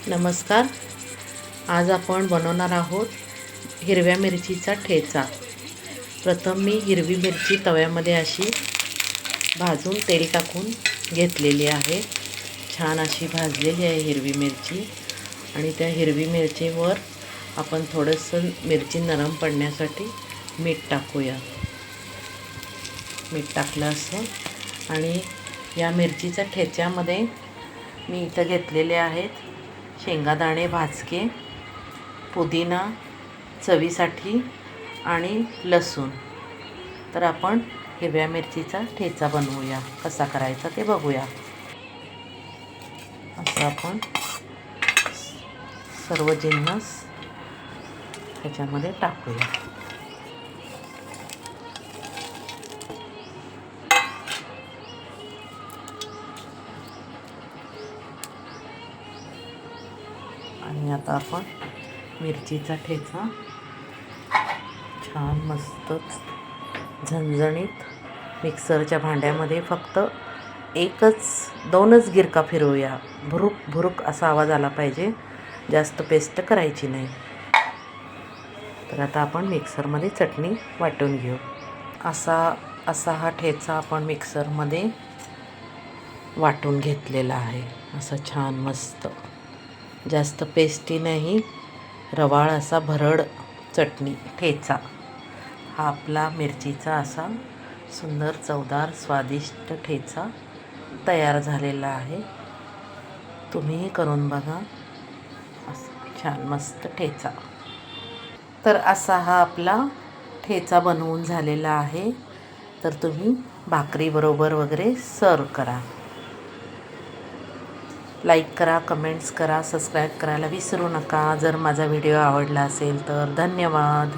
नमस्कार. आज आपण बनवणार आहोत हिरव्या मिरचीचा ठेचा. प्रथम मी हिरवी मिरची तव्यामध्ये अशी भाजून तेल टाकून घेतलेली आहे. छान अशी भाजलेली आहे हिरवी मिरची. आणि त्या हिरवी मिरचीवर आपण थोडंसं मिरची नरम पडण्यासाठी मीठ टाकूया. मीठ टाकलं असं. आणि या मिरचीच्या ठेच्यामध्ये मी इथं घेतलेले आहेत शेंगादाणे भाजके, पुदिना चवीसाठी आणि लसूण. तर आपण हिरव्या मिरचीचा ठेचा बनवूया. कसा करायचा ते बघूया. असं आपण सर्व जिन्नस त्याच्यामध्ये टाकूया. आणि आता आपण मिरचीचा ठेचा छान मस्त झणझणीत मिक्सरच्या भांड्यामध्ये फक्त दोनच गिरका फिरवूया. भुरुक भुरुक असा आवाज आला पाहिजे, जास्त पेस्ट करायची नाही. तर आता आपण मिक्सरमध्ये चटणी वाटून घेऊ. असा हा ठेचा आपण मिक्सरमध्ये वाटून घेतलेला आहे. असं छान मस्त, जास्त पेस्टी नाही, रवाळ असा भरड चटणी ठेचा हा आपला मिरचीचा असा सुंदर चवदार स्वादिष्ट ठेचा तयार झालेला आहे. तुम्हीही करून बघा. असं छान मस्त ठेचा. तर असा हा आपला ठेचा बनवून झालेला आहे. तर तुम्ही भाकरीबरोबर वगैरे सर्व करा. लाईक करा, कमेंट्स करा, सबस्क्राईब करायला विसरू नका. जर माझा व्हिडिओ आवडला असेल तर धन्यवाद.